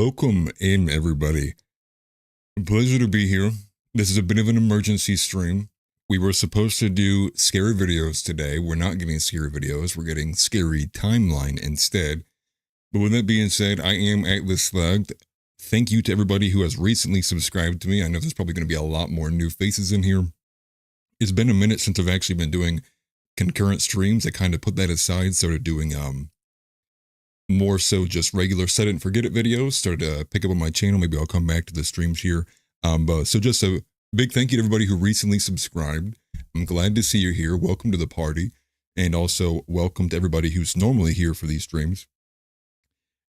Welcome in, everybody. Pleasure to be here. This is a bit of an emergency stream. We were supposed to do scary videos today. We're not getting scary videos. We're getting scary timeline instead. But with that being said, I am Atlas Slugged. Thank you to everybody who has recently subscribed to me. I know there's probably going to be a lot more new faces in here. It's been a minute since I've actually been doing concurrent streams. I kind of put that aside, started doing more so just regular set it and forget it videos. Started to pick up on my channel. Maybe I'll come back to the streams here. So just a big thank you to everybody who recently subscribed. I'm glad to see you here. Welcome to the party. And also welcome to everybody who's normally here for these streams.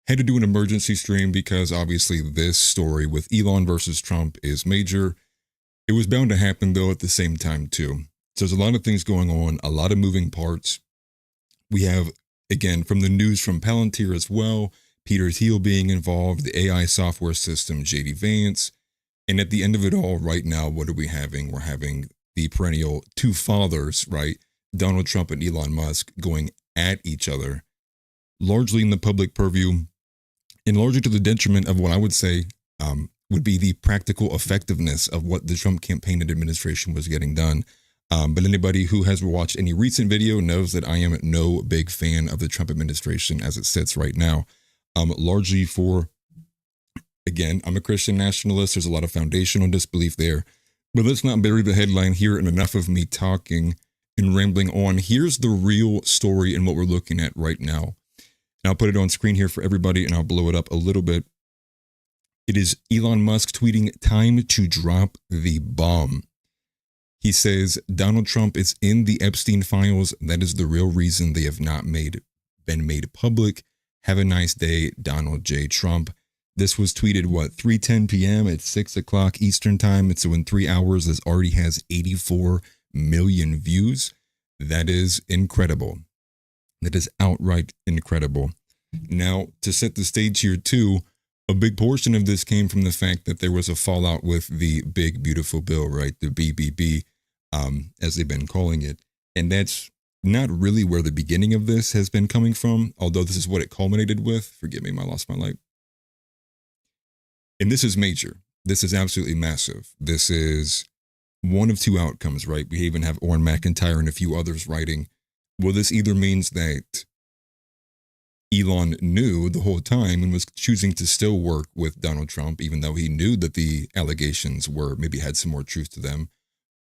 Had to do an emergency stream because obviously this story with Elon versus Trump is major. It was bound to happen though at the same time too. So there's a lot of things going on, a lot of moving parts. We have, again, from the news from Palantir as well, Peter Thiel being involved, the AI software system, JD Vance. And at the end of it all right now, what are we having? We're having the perennial two fathers, right? Donald Trump and Elon Musk going at each other, largely in the public purview, and largely to the detriment of what I would say would be the practical effectiveness of what the Trump campaign and administration was getting done. But anybody who has watched any recent video knows that I am no big fan of the Trump administration as it sits right now. Largely for, again, I'm a Christian nationalist. There's a lot of foundational disbelief there. But let's not bury the headline here, and enough of me talking and rambling on. Here's the real story and what we're looking at right now. And I'll put it on screen here for everybody, and I'll blow it up a little bit. It is Elon Musk tweeting, "Time to drop the bomb." He says, Donald Trump is in the Epstein files. That is the real reason they have not been made public. Have a nice day, Donald J. Trump. This was tweeted, 3:10 p.m. at 6 o'clock Eastern time. So in 3 hours, this already has 84 million views. That is incredible. That is outright incredible. Now, to set the stage here too, a big portion of this came from the fact that there was a fallout with the big, beautiful bill, right? The BBB, as they've been calling it. And that's not really where the beginning of this has been coming from, although this is what it culminated with. Forgive me, I lost my light. And this is major. This is absolutely massive. This is one of two outcomes, right? We even have Orrin McIntyre and a few others writing, well, this either means that Elon knew the whole time and was choosing to still work with Donald Trump, even though he knew that the allegations maybe had some more truth to them,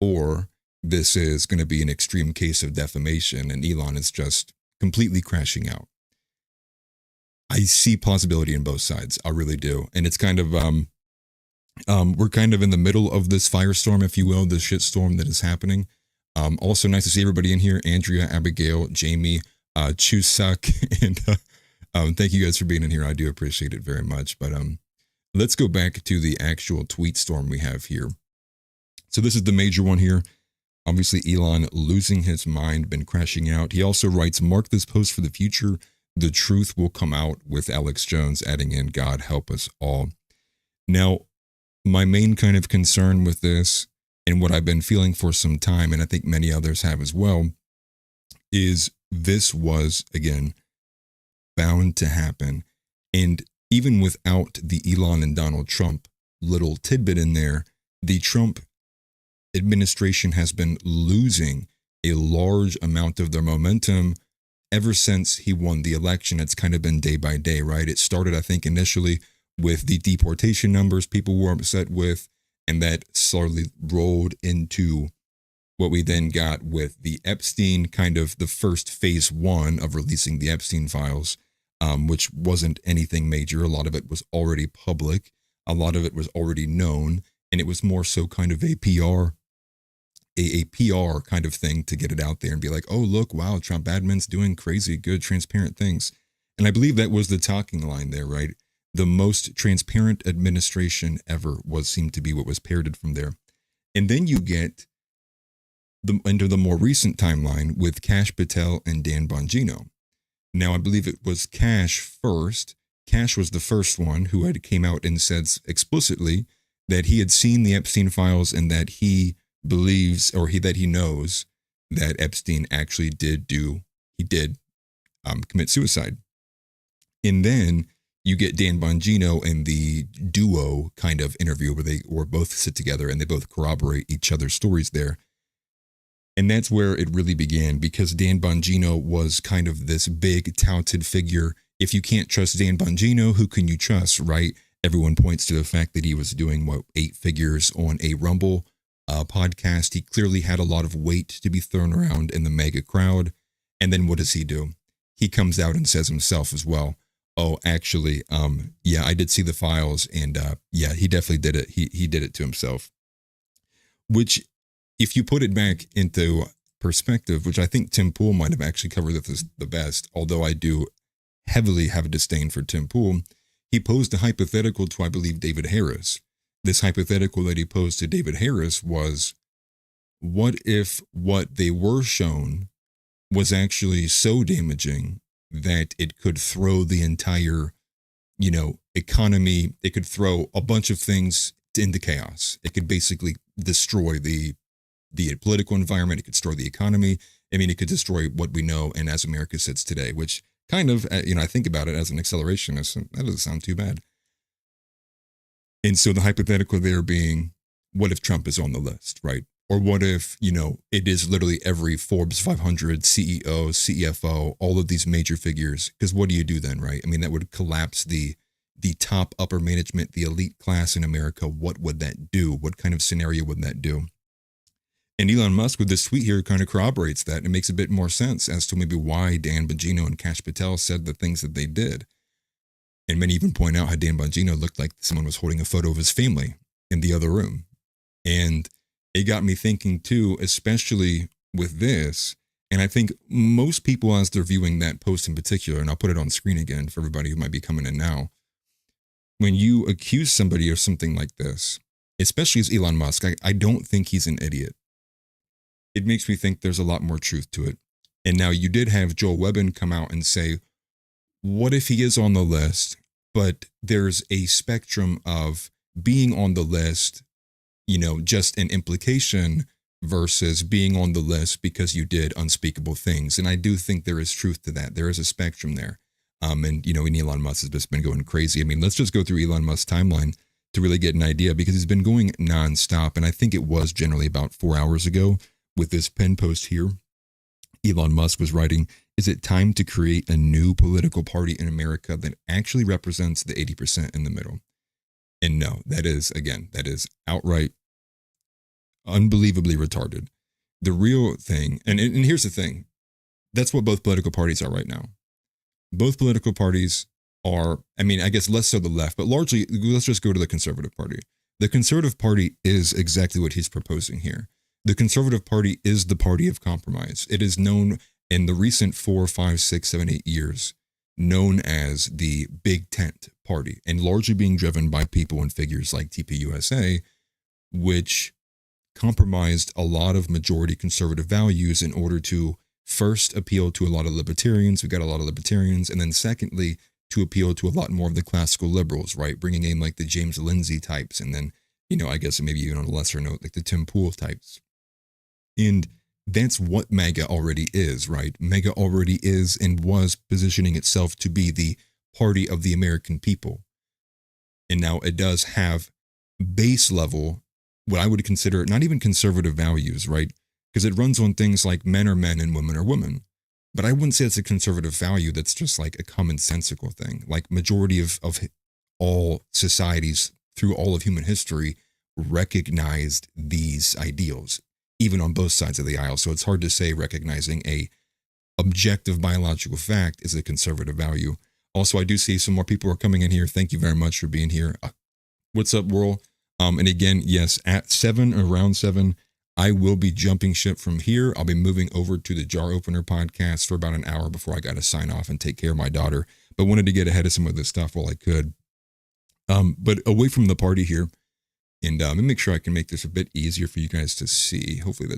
or this is going to be an extreme case of defamation and Elon is just completely crashing out. I see plausibility in both sides. I really do. And it's kind of, we're kind of in the middle of this firestorm, if you will, this shitstorm that is happening. Also nice to see everybody in here. Andrea, Abigail, Jamie, Chusak, and thank you guys for being in here. I do appreciate it very much. But let's go back to the actual tweet storm we have here. So this is the major one here. Obviously, Elon losing his mind, been crashing out. He also writes, mark this post for the future. The truth will come out, with Alex Jones adding in, God help us all. Now, my main kind of concern with this, and what I've been feeling for some time, and I think many others have as well, is this was, again, bound to happen. And even without the Elon and Donald Trump little tidbit in there, the Trump administration has been losing a large amount of their momentum ever since he won the election. It's kind of been day by day, right? It started, I think, initially with the deportation numbers people were upset with, and that slowly rolled into what we then got with the Epstein, kind of the first phase one of releasing the Epstein files, which wasn't anything major. A lot of it was already public. A lot of it was already known, and it was more so kind of a PR kind of thing to get it out there and be like, oh, look, wow, Trump admin's doing crazy, good, transparent things. And I believe that was the talking line there, right? The most transparent administration ever seemed to be what was parroted from there. And then you get into the more recent timeline with Kash Patel and Dan Bongino. Now, I believe it was Kash first. Kash was the first one who had came out and said explicitly that he had seen the Epstein files and that he believes, or that he knows that Epstein actually did commit suicide. And then you get Dan Bongino in the duo kind of interview where they or both sit together and they both corroborate each other's stories there. And that's where it really began, because Dan Bongino was kind of this big touted figure. If you can't trust Dan Bongino, who can you trust, right? Everyone points to the fact that he was doing, 8 figures on a Rumble podcast. He clearly had a lot of weight to be thrown around in the mega crowd. And then what does he do? He comes out and says himself as well, oh, actually, yeah, I did see the files, and yeah, he definitely did it. He did it to himself. Which, if you put it back into perspective, which I think Tim Pool might have actually covered this the best, although I do heavily have a disdain for Tim Pool, he posed a hypothetical to, I believe, David Harris. This hypothetical that he posed to David Harris was, what if what they were shown was actually so damaging that it could throw the entire, economy, it could throw a bunch of things into chaos. It could basically destroy the political environment. It could destroy the economy. I mean, it could destroy what we know and as America sits today, which kind of, I think about it as an accelerationist, and that doesn't sound too bad. And so the hypothetical there being, what if Trump is on the list, right? Or what if, it is literally every Forbes 500 CEO, CFO, all of these major figures? Because what do you do then, right? I mean, that would collapse the top upper management, the elite class in America. What would that do? What kind of scenario would that do? And Elon Musk with this tweet here kind of corroborates that. And it makes a bit more sense as to maybe why Dan Bongino and Kash Patel said the things that they did. And many even point out how Dan Bongino looked like someone was holding a photo of his family in the other room. And it got me thinking too, especially with this. And I think most people, as they're viewing that post in particular, and I'll put it on screen again for everybody who might be coming in now, when you accuse somebody of something like this, especially as Elon Musk, I don't think he's an idiot. It makes me think there's a lot more truth to it. And now you did have Joel Webbin come out and say, what if he is on the list, but there's a spectrum of being on the list, just an implication versus being on the list because you did unspeakable things. And I do think there is truth to that. There is a spectrum there. And Elon Musk has just been going crazy. I mean, let's just go through Elon Musk's timeline to really get an idea, because he's been going nonstop. And I think it was generally about 4 hours ago with this pen post here. Elon Musk was writing, is it time to create a new political party in America that actually represents the 80% in the middle? And no, that is outright unbelievably retarded. The real thing, and here's the thing, that's what both political parties are right now. Both political parties are, I guess less so the left, but largely, let's just go to the Conservative Party. The Conservative Party is exactly what he's proposing here. The Conservative Party is the party of compromise. It is known in the recent 4, 5, 6, 7, 8 years, known as the Big Tent Party, and largely being driven by people and figures like TPUSA, which compromised a lot of majority conservative values in order to first appeal to a lot of libertarians. We got a lot of libertarians. And then secondly, to appeal to a lot more of the classical liberals, right? Bringing in like the James Lindsay types. And then, I guess maybe even on a lesser note, like the Tim Pool types. And that's what MAGA already is, right? MAGA already is and was positioning itself to be the party of the American people. And now it does have base level, what I would consider not even conservative values, right? Because it runs on things like men are men and women are women. But I wouldn't say it's a conservative value that's just like a commonsensical thing. Like majority of all societies through all of human history recognized these ideals, even on both sides of the aisle. So it's hard to say recognizing a objective biological fact is a conservative value. Also, I do see some more people are coming in here. Thank you very much for being here. What's up, world? And again, yes, at 7, around 7, I will be jumping ship from here. I'll be moving over to the Jar Opener podcast for about an hour before I got to sign off and take care of my daughter. But wanted to get ahead of some of this stuff while I could. But away from the party here, and let me make sure I can make this a bit easier for you guys to see. Hopefully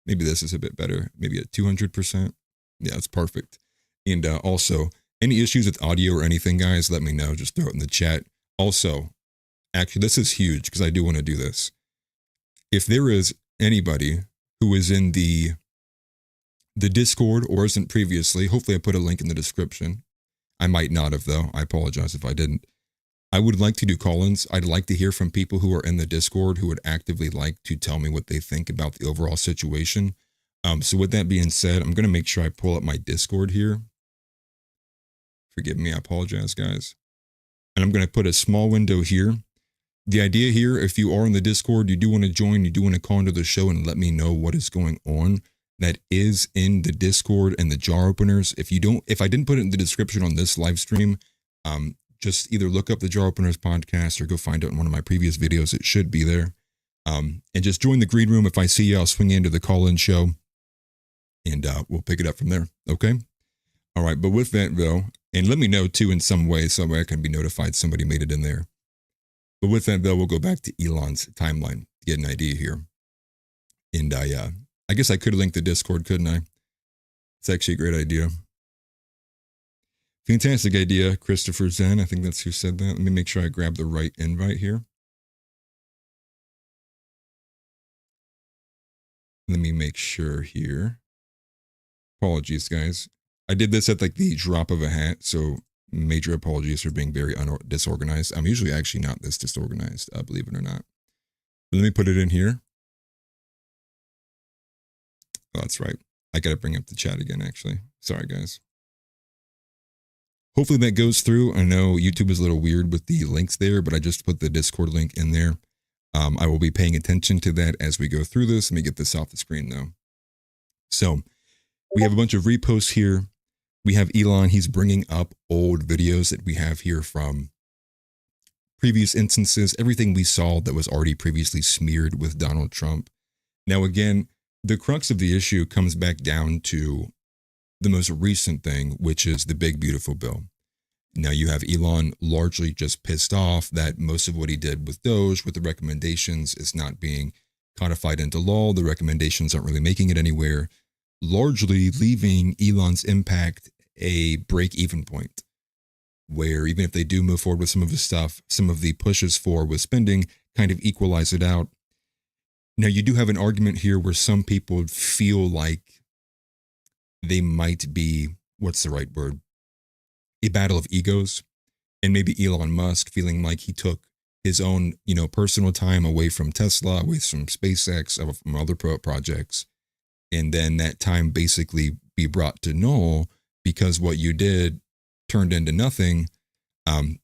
maybe this is a bit better. Maybe at 200%. Yeah, it's perfect. And also, any issues with audio or anything, guys, let me know. Just throw it in the chat. Also, actually, this is huge because I do want to do this. If there is anybody who is in the Discord or isn't previously, hopefully I put a link in the description. I might not have, though. I apologize if I didn't. I would like to do call-ins. I'd like to hear from people who are in the Discord who would actively like to tell me what they think about the overall situation. So with that being said, I'm going to make sure I pull up my Discord here. Forgive me, I apologize, guys. And I'm going to put a small window here. The idea here, if you are in the Discord, you do want to join, you do want to call into the show and let me know what is going on. That is in the Discord and the jar openers. If I didn't put it in the description on this live stream, just either look up the jar openers podcast or go find it in one of my previous videos. It should be there. And just join the green room. If I see you, I'll swing into the call-in show and we'll pick it up from there. Okay. All right. But with that though, and let me know too in some way I can be notified somebody made it in there. But with that though, we'll go back to Elon's timeline to get an idea here. And I guess I could link the Discord, couldn't I? It's actually a great idea. Fantastic idea, Christopher Zen. I think that's who said that. Let me make sure I grab the right invite here. Let me make sure here. Apologies, guys. I did this at like the drop of a hat, so major apologies for being very disorganized. I'm usually actually not this disorganized, believe it or not. But let me put it in here. Oh, that's right. I got to bring up the chat again, actually. Sorry, guys. Hopefully that goes through. I know YouTube is a little weird with the links there, but I just put the Discord link in there. I will be paying attention to that as we go through this. Let me get this off the screen, though. So we have a bunch of reposts here. We have Elon. He's bringing up old videos that we have here from previous instances, everything we saw that was already previously smeared with Donald Trump. Now, again, the crux of the issue comes back down to the most recent thing, which is the big, beautiful bill. Now you have Elon largely just pissed off that most of what he did with Doge, with the recommendations, is not being codified into law. The recommendations aren't really making it anywhere, largely leaving Elon's impact a break-even point, where even if they do move forward with some of the stuff, some of the pushes for with spending kind of equalize it out. Now you do have an argument here where some people feel like they might be, what's the right word? A battle of egos, and maybe Elon Musk feeling like he took his own, personal time away from Tesla, away from SpaceX, from other projects, and then that time basically be brought to null because what you did turned into nothing.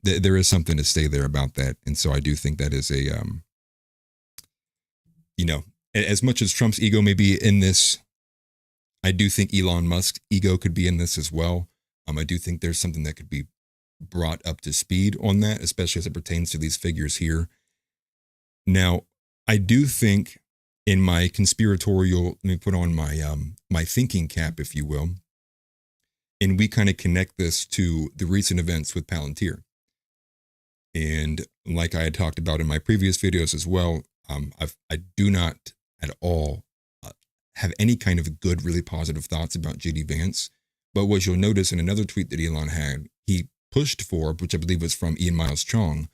There is something to say there about that, and so I do think that is a, as much as Trump's ego may be in this, I do think Elon Musk's ego could be in this as well. I do think there's something that could be brought up to speed on that, especially as it pertains to these figures here. Now, I do think in my conspiratorial, let me put on my my thinking cap, if you will, and we kind of connect this to the recent events with Palantir. And like I had talked about in my previous videos as well, I do not at all have any kind of good, really positive thoughts about J.D. Vance. But what you'll notice in another tweet that Elon had, he pushed for, which I believe was from Ian Miles Chong,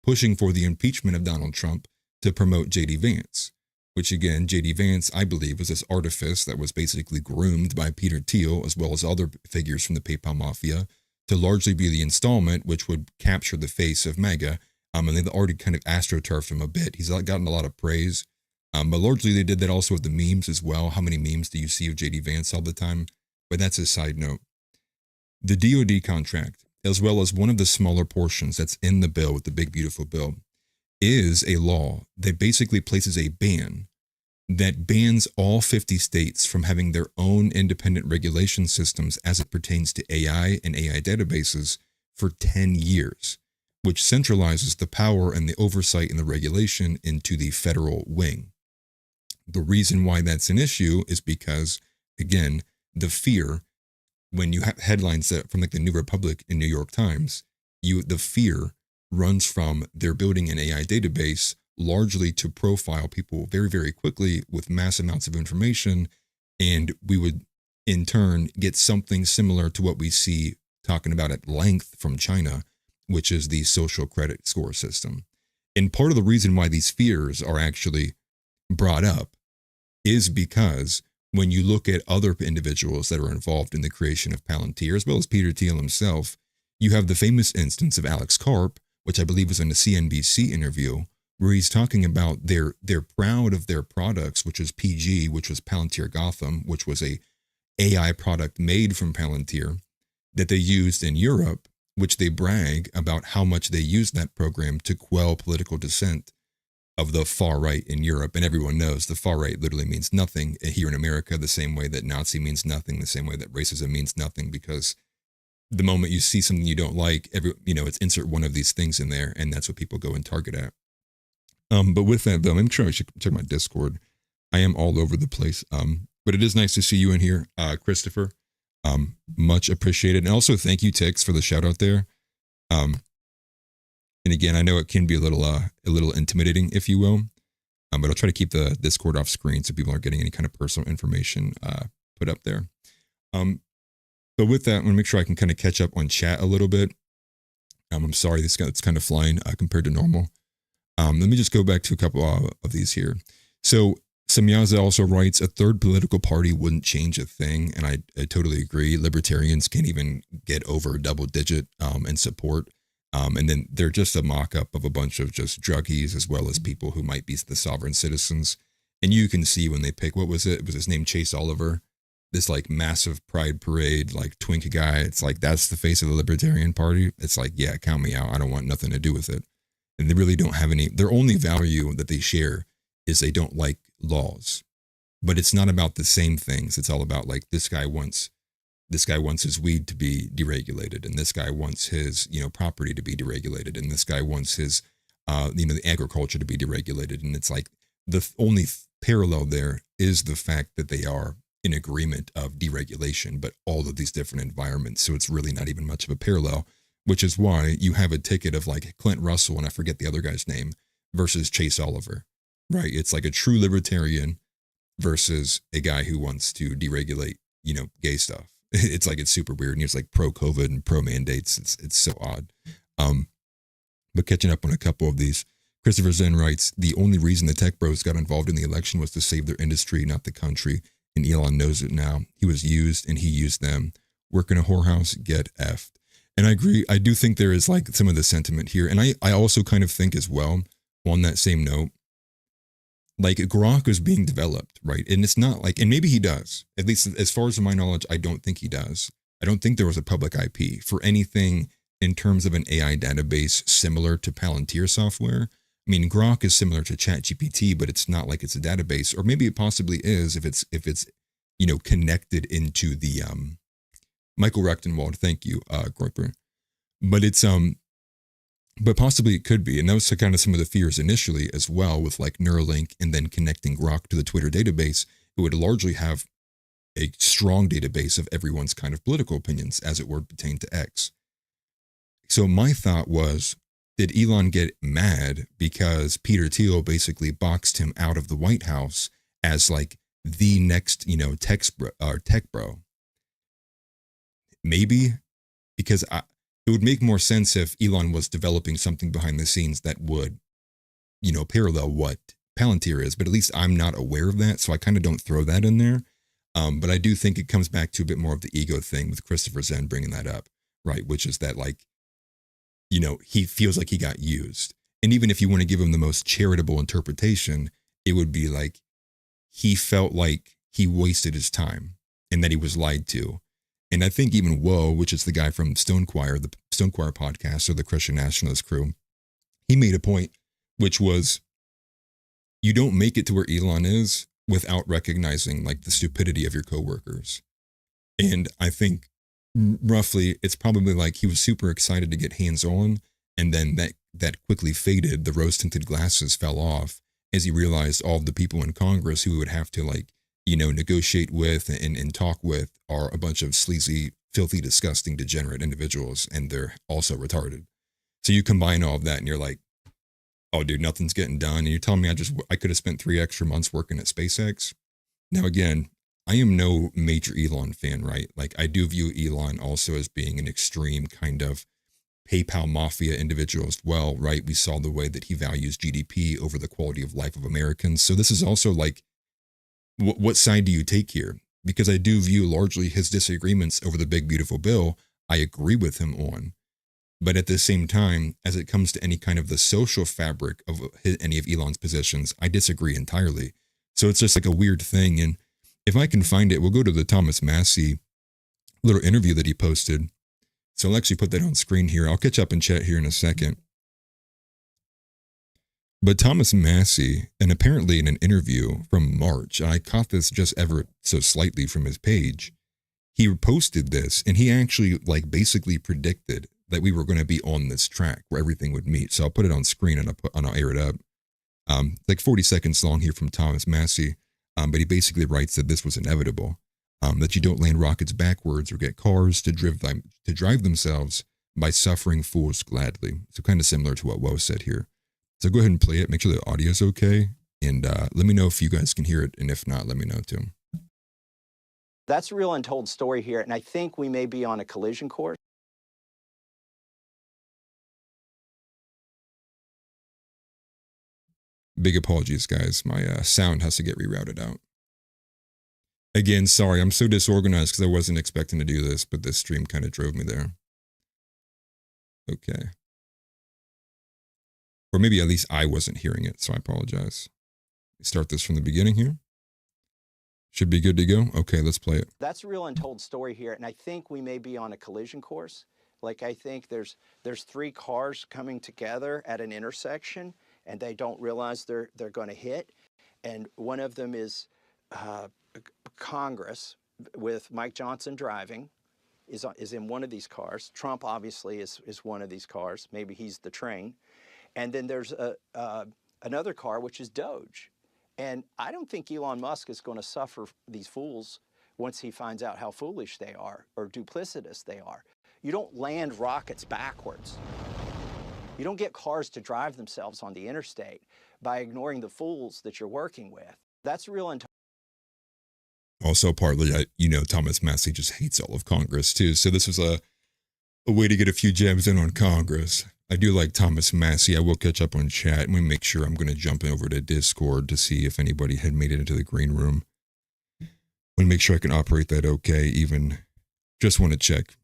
pushing for the impeachment of Donald Trump to promote J.D. Vance, which again, J.D. Vance, I believe, was this artifice that was basically groomed by Peter Thiel, as well as other figures from the PayPal mafia, to largely be the installment, which would capture the face of MAGA. And they've already kind of astroturfed him a bit. He's gotten a lot of praise. But largely they did that also with the memes as well. How many memes do you see of J.D. Vance all the time? But that's a side note. The DoD contract, as well as one of the smaller portions that's in the bill with the big, beautiful bill, is a law that basically places a ban that bans all 50 states from having their own independent regulation systems as it pertains to AI and AI databases for 10 years, which centralizes the power and the oversight and the regulation into the federal wing. The reason why that's an issue is because, again, the fear, when you have headlines that from like the New Republic in New York Times, the fear runs from they're building an AI database largely to profile people very, very quickly with mass amounts of information. And we would in turn get something similar to what we see talking about at length from China, which is the social credit score system. And part of the reason why these fears are actually brought up is because when you look at other individuals that are involved in the creation of Palantir, as well as Peter Thiel himself, You have the famous instance of Alex Karp, which I believe was in a CNBC interview, where he's talking about they're proud of their products, which is PG, which was Palantir Gotham, which was a AI product made from Palantir that they used in Europe, which they brag about how much they used that program to quell political dissent of the far right in Europe. And everyone knows the far right literally means nothing here in America, the same way that Nazi means nothing, the same way that racism means nothing, because the moment you see something you don't like, it's insert one of these things in there, and that's what people go and target at. But with that though, I'm sure I should check my Discord. I am all over the place. But it is nice to see you in here, Christopher. Much appreciated. And also thank you, Tix, for the shout out there. And again, I know it can be a little intimidating, if you will. But I'll try to keep the Discord off screen so people aren't getting any kind of personal information put up there. But with that, I'm gonna make sure I can kind of catch up on chat a little bit. I'm sorry, it's kind of flying compared to normal. Let me just go back to a couple of these here. So Samyaza also writes, a third political party wouldn't change a thing. And I totally agree. Libertarians can't even get over double digit in support. And then they're just a mock-up of a bunch of just druggies, as well as people who might be the sovereign citizens. And you can see when they pick, what was it? Was his name Chase Oliver? This like massive pride parade, like twink guy. It's like, that's the face of the Libertarian Party. It's like, yeah, count me out. I don't want nothing to do with it. And they really don't have any, their only value that they share is they don't like laws. But it's not about the same things. It's all about like, this guy wants his weed to be deregulated, and this guy wants his, property to be deregulated, and this guy wants his, the agriculture to be deregulated. And it's like the only parallel there is the fact that they are in agreement of deregulation, but all of these different environments. So it's really not even much of a parallel, which is why you have a ticket of like Clint Russell, and I forget the other guy's name, versus Chase Oliver, right? It's like a true libertarian versus a guy who wants to deregulate, gay stuff. It's like, it's super weird. And he's like pro COVID and pro mandates. It's so odd. But catching up on a couple of these, Christopher Zen writes, the only reason the tech bros got involved in the election was to save their industry, not the country. And Elon knows it now. He was used and he used them. Work in a whorehouse, get effed. And I agree. I do think there is like some of the sentiment here. And I also kind of think as well, on that same note, like Grok is being developed, right? And it's not like, and maybe he does, at least as far as my knowledge, I don't think he does. I don't think there was a public IP for anything in terms of an AI database similar to Palantir software. I mean, Grok is similar to ChatGPT, but it's not like it's a database, or maybe it possibly is if it's connected into the Michael Rechtenwald. Thank you, Groiper. But it's but possibly it could be. And that was kind of some of the fears initially as well, with like Neuralink and then connecting Grok to the Twitter database. It would largely have a strong database of everyone's kind of political opinions as it would pertain to X. So my thought was, did Elon get mad because Peter Thiel basically boxed him out of the White House as like the next, tech bro? Maybe, because it would make more sense if Elon was developing something behind the scenes that would, parallel what Palantir is. But at least I'm not aware of that, so I kind of don't throw that in there. But I do think it comes back to a bit more of the ego thing with Christopher Zen bringing that up, right? Which is that like, he feels like he got used. And even if you want to give him the most charitable interpretation, it would be like he felt like he wasted his time and that he was lied to. And I think even Woe, which is the guy from Stone Choir, the Stone Choir podcast, or the Christian Nationalist crew, he made a point, which was, you don't make it to where Elon is without recognizing like the stupidity of your coworkers. And I think roughly it's probably like he was super excited to get hands on, and then that quickly faded. The rose tinted glasses fell off as he realized all of the people in Congress who would have to like, negotiate with and talk with are a bunch of sleazy, filthy, disgusting, degenerate individuals, and they're also retarded. So you combine all of that and you're like, oh dude, nothing's getting done. And you're telling me I could have spent 3 extra months working at SpaceX. Now again, I am no major Elon fan, right? Like I do view Elon also as being an extreme kind of PayPal mafia individual as well, right? We saw the way that he values GDP over the quality of life of Americans. So this is also like, what side do you take here? Because I do view largely his disagreements over the big, beautiful bill, I agree with him on. But at the same time, as it comes to any kind of the social fabric of any of Elon's positions, I disagree entirely. So it's just like a weird thing. And if I can find it, we'll go to the Thomas Massie little interview that he posted. So I'll actually put that on screen here. I'll catch up in chat here in a second. But Thomas Massie, and apparently in an interview from March, and I caught this just ever so slightly from his page, he posted this and he actually like basically predicted that we were going to be on this track where everything would meet. So I'll put it on screen and I'll air it up. Like 40 seconds long here from Thomas Massie. But he basically writes that this was inevitable, that you don't land rockets backwards or get cars to drive themselves by suffering fools gladly. So kind of similar to what Woe said here. So go ahead and play it. Make sure the audio's okay. And let me know if you guys can hear it. And if not, let me know too. That's a real untold story here. And I think we may be on a collision course. Big apologies, guys. My sound has to get rerouted out. Again, sorry, I'm so disorganized because I wasn't expecting to do this, but this stream kind of drove me there. Okay. Or maybe at least I wasn't hearing it, so I apologize. Start this from the beginning here. Should be good to go. Okay, let's play it. That's a real untold story here, and I think we may be on a collision course. Like, I think there's 3 cars coming together at an intersection, and they don't realize they're going to hit. And one of them is Congress, with Mike Johnson driving, is in one of these cars. Trump obviously is one of these cars. Maybe he's the train. And then there's another car, which is Doge. And I don't think Elon Musk is going to suffer these fools once he finds out how foolish they are or duplicitous they are. You don't land rockets backwards. You don't get cars to drive themselves on the interstate by ignoring the fools that you're working with. That's real. Also, partly, Thomas Massie just hates all of Congress, too. So this was a way to get a few jabs in on Congress. I do like Thomas Massie. I will catch up on chat and we make sure I'm going to jump over to Discord to see if anybody had made it into the green room. I want to make sure I can operate that okay, even just want to check.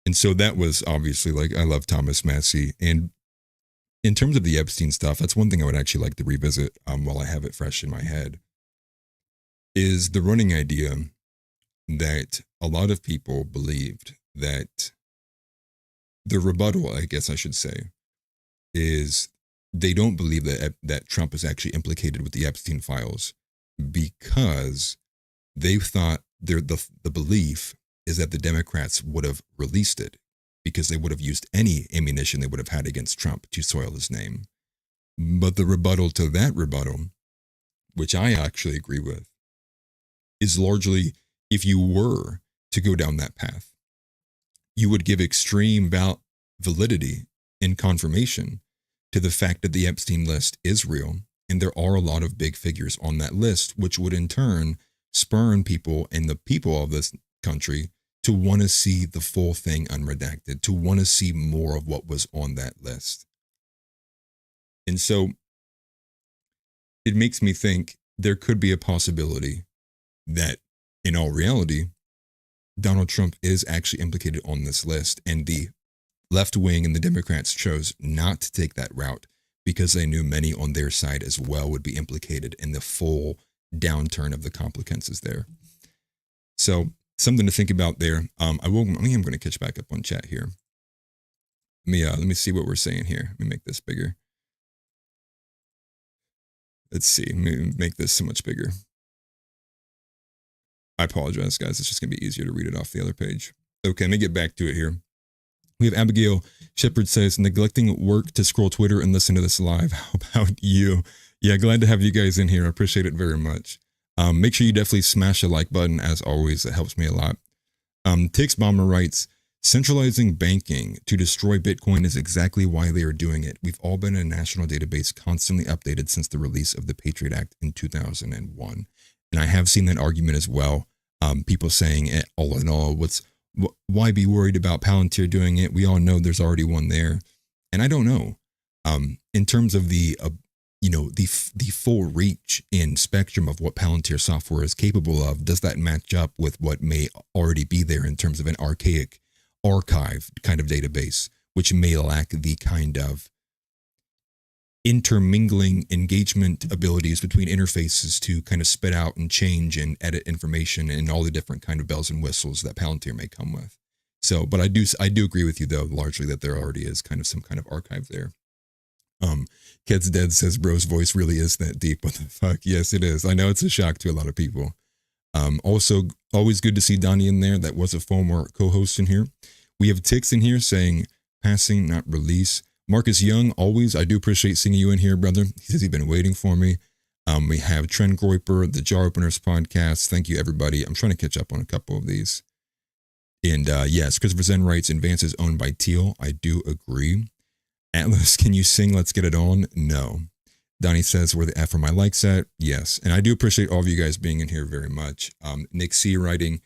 And so that was obviously like, I love Thomas Massie. And in terms of the Epstein stuff, that's one thing I would actually like to revisit while I have it fresh in my head, is the running idea that a lot of people believed that the rebuttal, I guess I should say, is they don't believe that Trump is actually implicated with the Epstein files because they thought the belief is that the Democrats would have released it because they would have used any ammunition they would have had against Trump to soil his name. But the rebuttal to that rebuttal, which I actually agree with, is largely if you were to go down that path, you would give extreme validity and confirmation to the fact that the Epstein list is real, and there are a lot of big figures on that list, which would in turn spurn people and the people of this country to want to see the full thing unredacted, to want to see more of what was on that list. And so it makes me think there could be a possibility that in all reality, Donald Trump is actually implicated on this list, and the left wing and the Democrats chose not to take that route because they knew many on their side as well would be implicated in the full downturn of the complicances there. So something to think about there. I'm going to catch back up on chat here. Let me see what we're saying here. Let me make this bigger. Let's see. Let me make this so much bigger. I apologize, guys. It's just going to be easier to read it off the other page. Okay, let me get back to it here. We have Abigail Shepard says, neglecting work to scroll Twitter and listen to this live. How about you? Yeah, glad to have you guys in here. I appreciate it very much. Make sure you definitely smash the like button. As always, it helps me a lot. Tix Bomber writes, centralizing banking to destroy Bitcoin is exactly why they are doing it. We've all been in a national database constantly updated since the release of the Patriot Act in 2001. And I have seen that argument as well. People saying, all in all, why be worried about Palantir doing it? We all know there's already one there. And I don't know. In terms of the full reach and spectrum of what Palantir software is capable of, does that match up with what may already be there in terms of an archaic archive kind of database which may lack the kind of intermingling engagement abilities between interfaces to kind of spit out and change and edit information and all the different kind of bells and whistles that Palantir may come with. So, but I do agree with you though, largely that there already is kind of some kind of archive there. Kids Dead says bro's voice really is that deep. What the fuck? Yes, it is. I know it's a shock to a lot of people. Also, always good to see Donnie in there. That was a former co-host in here. We have Tix in here saying passing, not release. Marcus Young, always. I do appreciate seeing you in here, brother. He says he's been waiting for me. We have Trent Groiper, the Jar Openers podcast. Thank you, everybody. I'm trying to catch up on a couple of these. And yes, Christopher Zen writes, Advance is owned by Teal. I do agree. Atlas, can you sing Let's Get It On? No. Donnie says, where the F are my likes at? Yes. And I do appreciate all of you guys being in here very much. Nick C writing,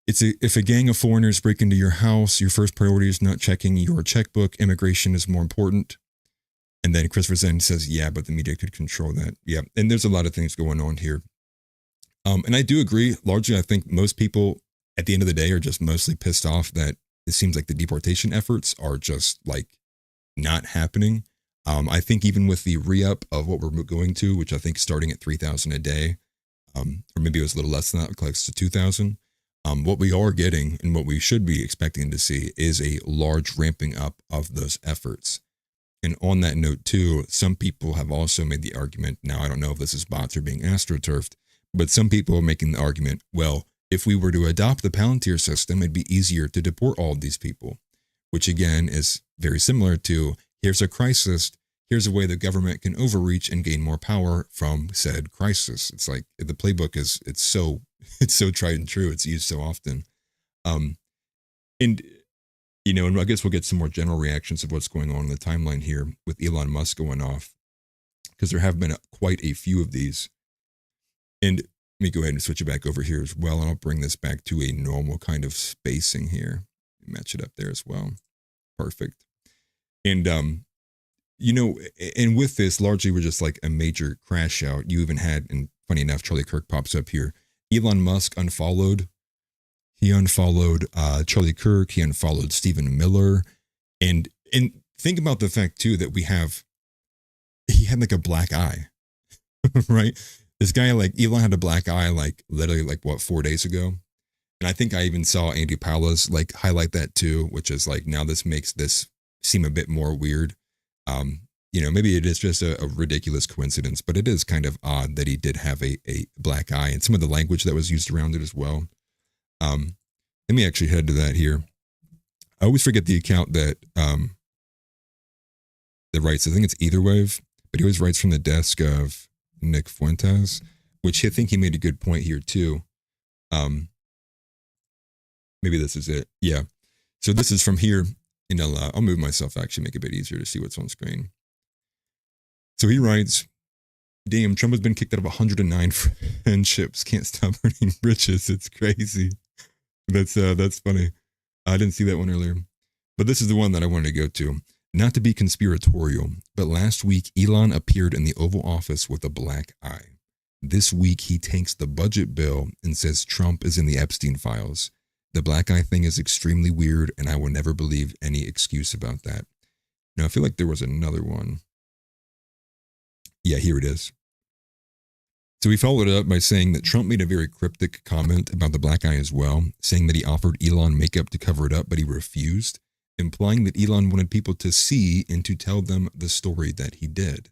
if a gang of foreigners break into your house, your first priority is not checking your checkbook. Immigration is more important. And then Christopher Zen says, yeah, but the media could control that. Yeah. And there's a lot of things going on here. And I do agree. Largely, I think most people at the end of the day are just mostly pissed off that it seems like the deportation efforts are just like not happening. I think even with the re-up of what we're going to, which I think starting at 3,000 a day, or maybe it was a little less than that, close to 2,000. What we are getting and what we should be expecting to see is a large ramping up of those efforts. And on that note too, some people have also made the argument, now I don't know if this is bots or being astroturfed, but some people are making the argument, well, if we were to adopt the Palantir system, it'd be easier to deport all of these people, which again is very similar to, here's a crisis, here's a way the government can overreach and gain more power from said crisis. It's like the playbook it's so tried and true. It's used so often. And I guess we'll get some more general reactions of what's going on in the timeline here with Elon Musk going off, because there have been quite a few of these. And let me go ahead and switch it back over here as well. And I'll bring this back to a normal kind of spacing here. Match it up there as well. Perfect. And, and with this, largely we're just like a major crash out. You even had, and funny enough, Charlie Kirk pops up here. Elon Musk unfollowed. He unfollowed Charlie Kirk. He unfollowed Stephen Miller. And think about the fact too that he had like a black eye, right? This guy, like Elon, had a black eye, like literally, like 4 days ago. And I think I even saw Andy Paola's like highlight that too, which is like, now this makes this seem a bit more weird. Maybe it is just a ridiculous coincidence, but it is kind of odd that he did have a black eye, and some of the language that was used around it as well. Let me actually head to that here. I always forget the account that writes. I think it's Either Wave, but he always writes from the desk of Nick Fuentes, which I think he made a good point here too. Maybe this is it. Yeah. So this is from here. I'll move myself, actually make it a bit easier to see what's on screen. So he writes, damn, Trump has been kicked out of 109 friendships. Can't stop earning riches. It's crazy. That's funny. I didn't see that one earlier. But this is the one that I wanted to go to. Not to be conspiratorial, but last week Elon appeared in the Oval Office with a black eye. This week he tanks the budget bill and says Trump is in the Epstein files. The black eye thing is extremely weird, and I will never believe any excuse about that. Now, I feel like there was another one. Yeah, here it is. So he followed it up by saying that Trump made a very cryptic comment about the black eye as well, saying that he offered Elon makeup to cover it up, but he refused, implying that Elon wanted people to see and to tell them the story that he did.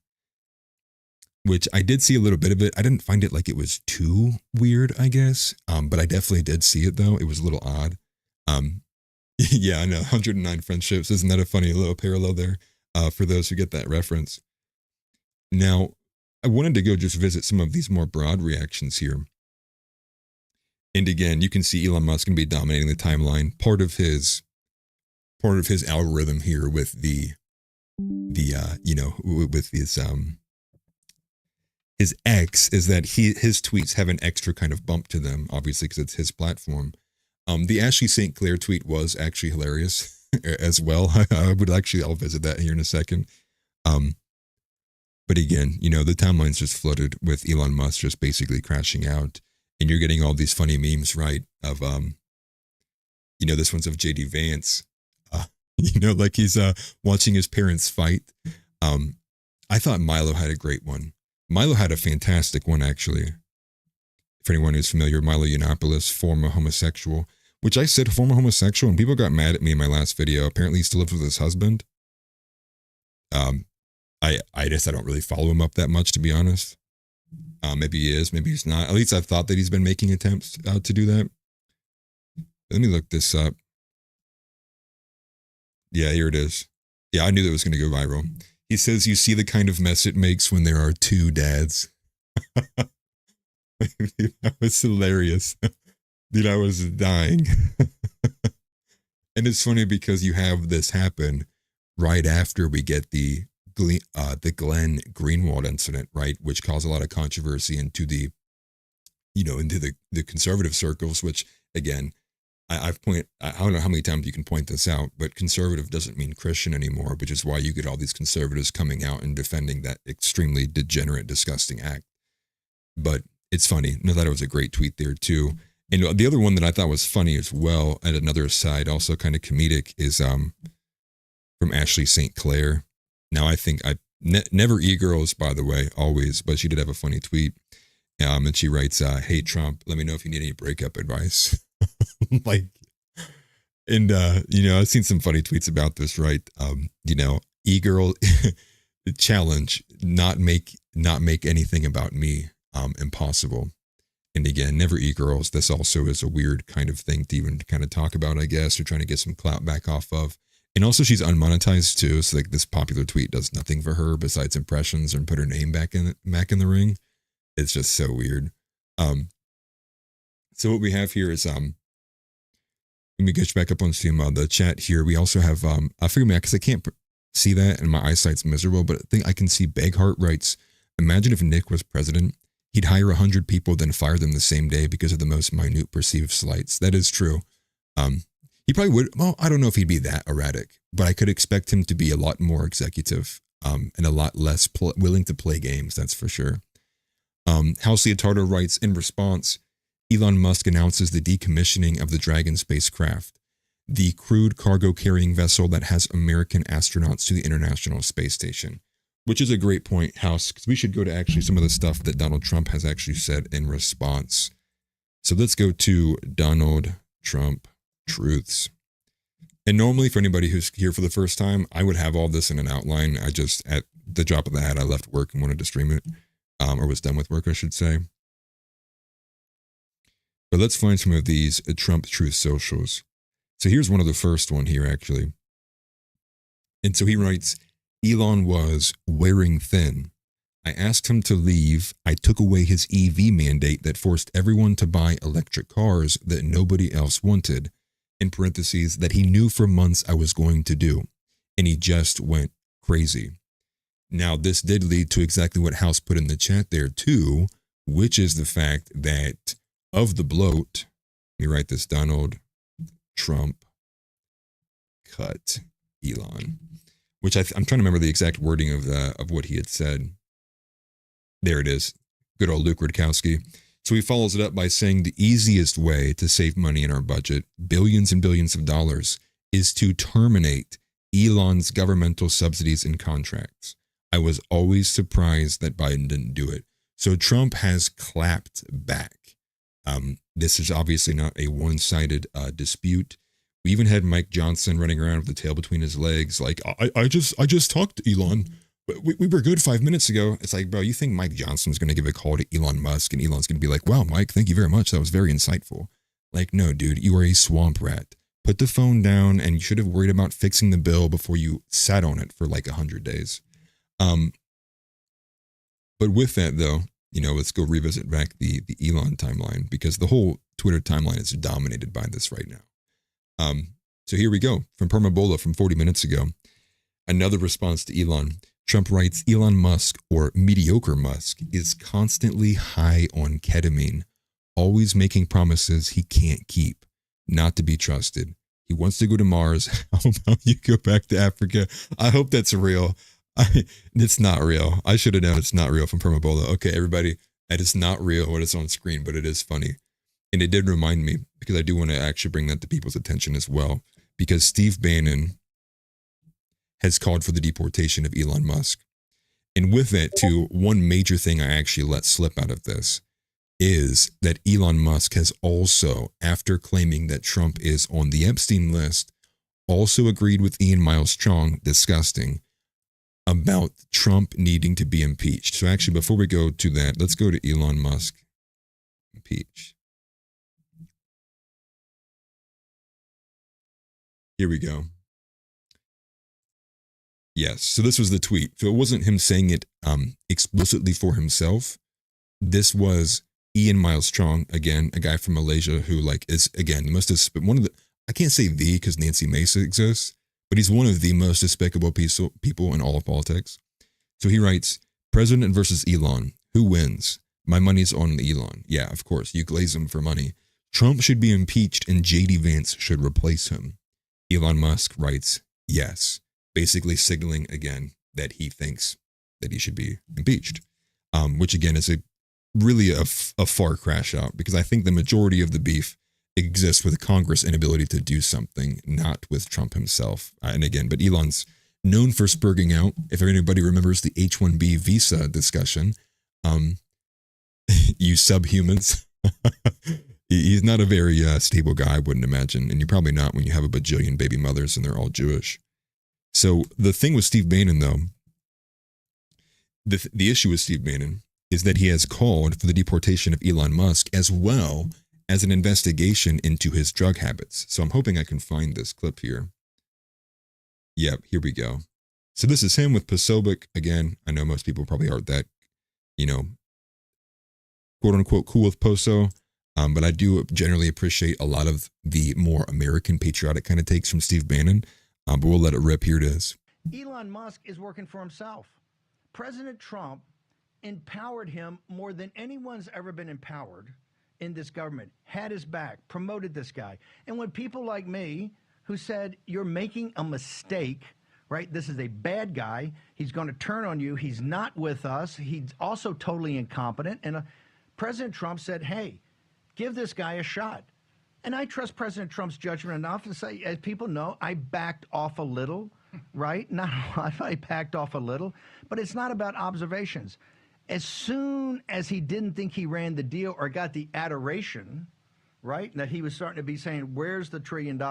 Which I did see a little bit of it. I didn't find it like it was too weird, I guess. But I definitely did see it though. It was a little odd. Yeah, I know. 109 friendships. Isn't that a funny little parallel there? For those who get that reference. Now, I wanted to go just visit some of these more broad reactions here. And again, you can see Elon Musk can be dominating the timeline. Part of his algorithm here with with his X is that his tweets have an extra kind of bump to them, obviously, because it's his platform. The Ashley St. Clair tweet was actually hilarious as well. I'll visit that here in a second. But again, the timeline's just flooded with Elon Musk just basically crashing out. And you're getting all these funny memes, right? Of, this one's of JD Vance. like he's watching his parents fight. I thought Milo had a great one. Milo had a fantastic one, actually. For anyone who's familiar, Milo Yiannopoulos, former homosexual, which I said former homosexual, and people got mad at me in my last video. Apparently, he still lives with his husband. I guess I don't really follow him up that much, to be honest. Maybe he is, maybe he's not. At least I've thought that he's been making attempts to do that. Let me look this up. Yeah, here it is. Yeah, I knew that was going to go viral. He says, "You see the kind of mess it makes when there are two dads." That was hilarious. Dude, I was dying. And it's funny because you have this happen right after we get the Glenn Greenwald incident, right, which caused a lot of controversy into the conservative circles. Which again, I don't know how many times you can point this out, but conservative doesn't mean Christian anymore, which is why you get all these conservatives coming out and defending that extremely degenerate, disgusting act. But it's funny. I thought it was a great tweet there too. And the other one that I thought was funny as well, at another side, also kind of comedic, is from Ashley St. Clair. Now I think never e-girls, by the way, always, but she did have a funny tweet. And she writes, "Hey Trump, let me know if you need any breakup advice." Like, and I've seen some funny tweets about this, right? E-girl challenge, not make anything about me impossible. And again, never e-girls. This also is a weird kind of thing to even kind of talk about, I guess, or trying to get some clout back off of. And also she's unmonetized too, so like this popular tweet does nothing for her besides impressions and put her name back in the ring. It's just so weird. So what we have here is let me get back up on the chat here. We also have I figured out because I can't see that and my eyesight's miserable, but I think I can see Beghart writes, "Imagine if Nick was president. He'd hire 100 people, then fire them the same day because of the most minute perceived slights." That is true. He probably would. Well, I don't know if he'd be that erratic, but I could expect him to be a lot more executive and a lot less willing to play games. That's for sure. House Leotardo writes, in response, Elon Musk announces the decommissioning of the Dragon spacecraft, the crewed cargo carrying vessel that has American astronauts to the International Space Station. Which is a great point, House, because we should go to actually some of the stuff that Donald Trump has actually said in response. So let's go to Donald Trump truths. And normally for anybody who's here for the first time, I would have all this in an outline. I just, at the drop of the hat, I left work and wanted to stream it, or was done with work, I should say. But let's find some of these Trump truth socials. So here's one of the first one here, actually. And so he writes, Elon was wearing thin. I asked him to leave. I took away his EV mandate that forced everyone to buy electric cars that nobody else wanted, in parentheses, that he knew for months I was going to do. And he just went crazy. Now, this did lead to exactly what House put in the chat there too, which is the fact that of the bloat, let me write this, Donald Trump cut Elon. Which I'm trying to remember the exact wording of what he had said. There it is. Good old Luke Rudkowski. So he follows it up by saying the easiest way to save money in our budget, billions and billions of dollars, is to terminate Elon's governmental subsidies and contracts. I was always surprised that Biden didn't do it. So Trump has clapped back. This is obviously not a one-sided dispute. We even had Mike Johnson running around with the tail between his legs, like, I just talked to Elon. We were good 5 minutes ago. It's like, bro, you think Mike Johnson's going to give a call to Elon Musk and Elon's going to be like, wow, Mike, thank you very much. That was very insightful. Like, no, dude, you are a swamp rat. Put the phone down, and you should have worried about fixing the bill before you sat on it for like 100 days. But with that, though, let's go revisit back the Elon timeline, because the whole Twitter timeline is dominated by this right now. So here we go from Permabola from 40 minutes ago. Another response to Elon. Trump writes, Elon Musk, or mediocre Musk, is constantly high on ketamine, always making promises he can't keep, not to be trusted. He wants to go to Mars. How about you go back to Africa? I hope that's real. It's not real. I should have known it's not real from Permabola. Okay, everybody, that is not real what is on screen, but it is funny. And it did remind me, because I do want to actually bring that to people's attention as well, because Steve Bannon, has called for the deportation of Elon Musk. And with that, too, one major thing I actually let slip out of this is that Elon Musk has also, after claiming that Trump is on the Epstein list, also agreed with Ian Miles Chong, disgusting, about Trump needing to be impeached. So actually, before we go to that, let's go to Elon Musk. Impeach. Here we go. Yes, so this was the tweet. So it wasn't him saying it explicitly for himself. This was Ian Miles Chong, again, a guy from Malaysia who is, again, one of the, I can't say the because Nancy Mace exists, but he's one of the most despicable people in all of politics. So he writes, President versus Elon, who wins? My money's on Elon. Yeah, of course, you glaze him for money. Trump should be impeached and J.D. Vance should replace him. Elon Musk writes, yes, basically signaling again that he thinks that he should be impeached, which again is really a far crash out, because I think the majority of the beef exists with Congress' inability to do something, not with Trump himself. And again, but Elon's known for spurging out. If anybody remembers the H-1B visa discussion, you subhumans. He's not a very stable guy, I wouldn't imagine. And you're probably not when you have a bajillion baby mothers and they're all Jewish. So the thing with Steve Bannon, though, the issue with Steve Bannon is that he has called for the deportation of Elon Musk as well as an investigation into his drug habits. So I'm hoping I can find this clip here. Yep, here we go. So this is him with Posobiec. Again, I know most people probably aren't that, quote unquote cool with Poso. But I do generally appreciate a lot of the more American patriotic kind of takes from Steve Bannon. But we'll let it rip. Here it is. Elon Musk is working for himself. President Trump empowered him more than anyone's ever been empowered in this government, had his back, promoted this guy. And when people like me who said, you're making a mistake, right? This is a bad guy. He's going to turn on you. He's not with us. He's also totally incompetent. And President Trump said, hey, give this guy a shot. And I trust President Trump's judgment enough to say, as people know, I backed off a little, right? Not a lot, I backed off a little. But it's not about observations. As soon as he didn't think he ran the deal or got the adoration, right, that he was starting to be saying, where's the $1 trillion,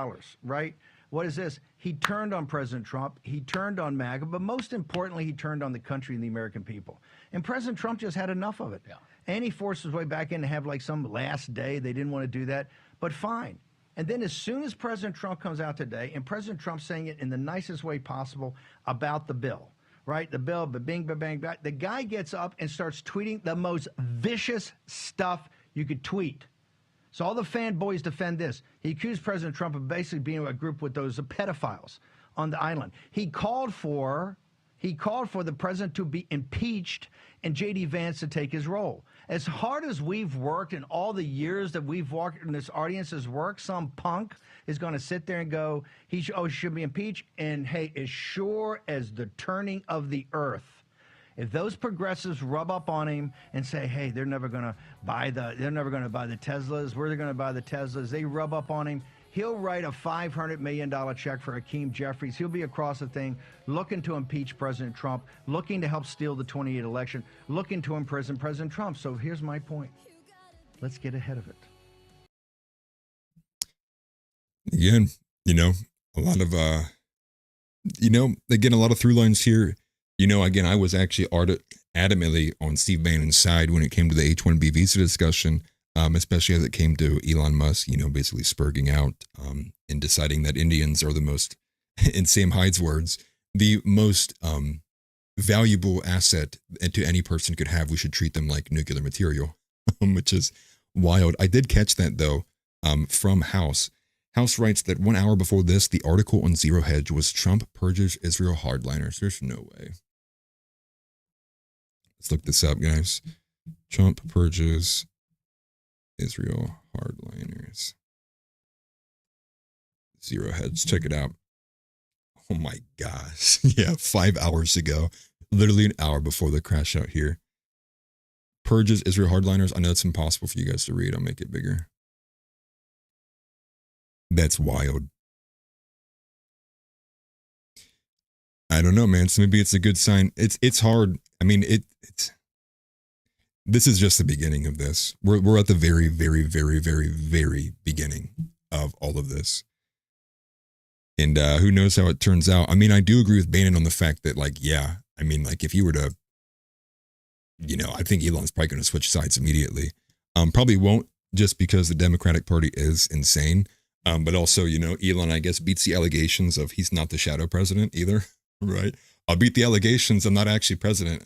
right? What is this? He turned on President Trump. He turned on MAGA. But most importantly, he turned on the country and the American people. And President Trump just had enough of it. Yeah. And he forced his way back in to have some last day. They didn't want to do that. But fine. And then as soon as President Trump comes out today, and President Trump saying it in the nicest way possible about the bill, right? The bill, bing, bang, bang. The guy gets up and starts tweeting the most vicious stuff you could tweet. So all the fanboys defend this. He accused President Trump of basically being a group with those pedophiles on the island. He called for the president to be impeached and J.D. Vance to take his role. As hard as we've worked in all the years that we've worked and this audience has worked, some punk is going to sit there and go, he should be impeached. And hey, as sure as the turning of the earth, if those progressives rub up on him and say, hey, they're never going to buy the Teslas, we're going to buy the Teslas, they rub up on him, he'll write a $500 million check for Hakeem Jeffries. He'll be across the thing looking to impeach President Trump, looking to help steal the 28 election, looking to imprison President Trump. So here's my point. Let's get ahead of it. Again, a lot of, again, a lot of through lines here. Again, I was actually adamantly on Steve Bannon's side when it came to the H-1B visa discussion. Especially as it came to Elon Musk, basically spurging out and deciding that Indians are the most, in Sam Hyde's words, the most valuable asset to any person could have. We should treat them like nuclear material, which is wild. I did catch that, though, from House. House writes that 1 hour before this, the article on Zero Hedge was Trump purges Israel hardliners. There's no way. Let's look this up, guys. Trump purges Israel hardliners. Zero Hedge. Check it out. Oh my gosh. Yeah, 5 hours ago. Literally an hour before the crash out here. Purges Israel hardliners. I know it's impossible for you guys to read. I'll make it bigger. That's wild. I don't know, man. So maybe it's a good sign. It's hard. I mean, it's this is just the beginning of this. We're at the very, very, very, very, very beginning of all of this. And who knows how it turns out. I mean, I do agree with Bannon on the fact that, like, yeah, I mean, like, if you were to, I think Elon's probably going to switch sides immediately. Probably won't, just because the Democratic Party is insane. But also, Elon, I guess, beats the allegations of he's not the shadow president either, right? I'll beat the allegations. I'm not actually president.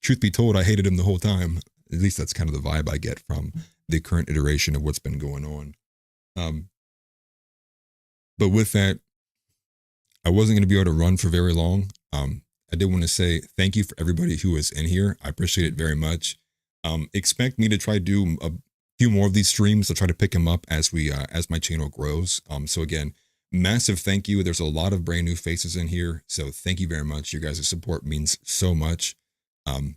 Truth be told, I hated him the whole time. At least that's kind of the vibe I get from the current iteration of what's been going on. But with that, I wasn't going to be able to run for very long. I did want to say thank you for everybody who is in here. I appreciate it very much. Expect me to try to do a few more of these streams. I'll try to pick them up as my channel grows. So again, massive thank you. There's a lot of brand new faces in here. So thank you very much. Your guys' support means so much. I'm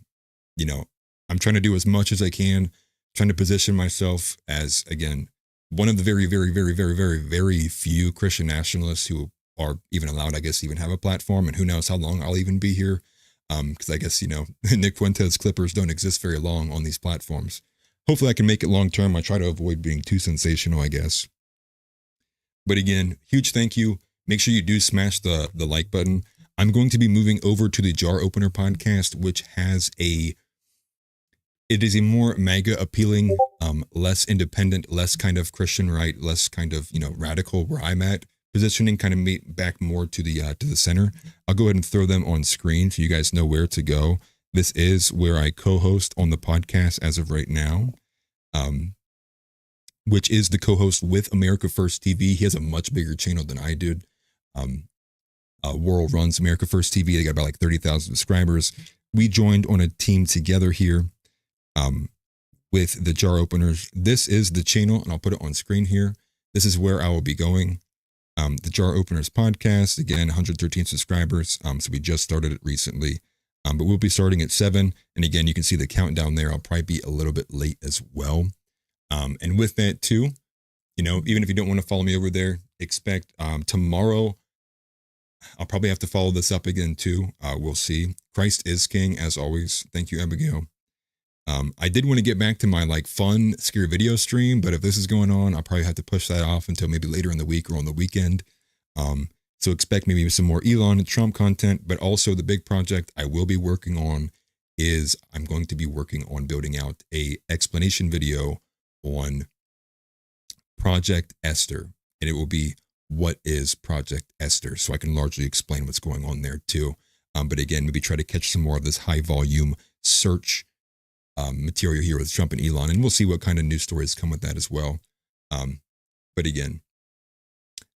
trying to do as much as I can, trying to position myself as, again, one of the very, very, very, very, very, very few Christian nationalists who are even allowed, I guess, even have a platform. And who knows how long I'll even be here. Because I guess, Nick Fuentes Clippers don't exist very long on these platforms. Hopefully I can make it long term. I try to avoid being too sensational, I guess. But again, huge thank you. Make sure you do smash the like button. I'm going to be moving over to the Jar Opener podcast, which it is a more MAGA appealing, less independent, less kind of Christian right, less kind of, radical where I'm at, positioning kind of back more to the center. I'll go ahead and throw them on screen so you guys know where to go. This is where I co-host on the podcast as of right now, which is the co-host with America First TV. He has a much bigger channel than I did. World runs America First TV. They got about like 30,000 subscribers. We joined on a team together here with the Jar Openers. This is the channel, and I'll put it on screen here. This is where I will be going. The Jar Openers podcast, again, 113 subscribers. So we just started it recently. But we'll be starting at 7. And again, you can see the countdown there. I'll probably be a little bit late as well. And with that too, even if you don't want to follow me over there, expect tomorrow, I'll probably have to follow this up again too. We'll see. Christ is King, as always. Thank you, Abigail. I did want to get back to my fun, scary video stream, but if this is going on, I'll probably have to push that off until maybe later in the week or on the weekend. So expect maybe some more Elon and Trump content, but also the big project I will be working on is I'm going to be working on building out a explanation video on Project Esther, and it will be what is Project Esther, so I can largely explain what's going on there too. But again, maybe try to catch some more of this high volume search material here with Trump and Elon, and we'll see what kind of news stories come with that as well. But again,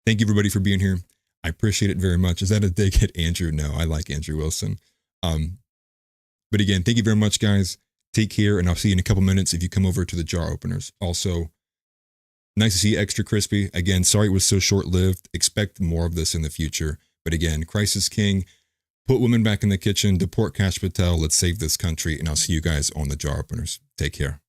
thank you everybody for being here. I appreciate it very much. Is that a dig at Andrew? No, I like Andrew Wilson. But again, thank you very much, guys. Take care, and I'll see you in a couple minutes if you come over to the Jar Openers. Also, nice to see you, Extra Crispy. Again, sorry it was so short-lived. Expect more of this in the future. But again, Christ is King. Put women back in the kitchen. Deport Kash Patel. Let's save this country. And I'll see you guys on the Jar Openers. Take care.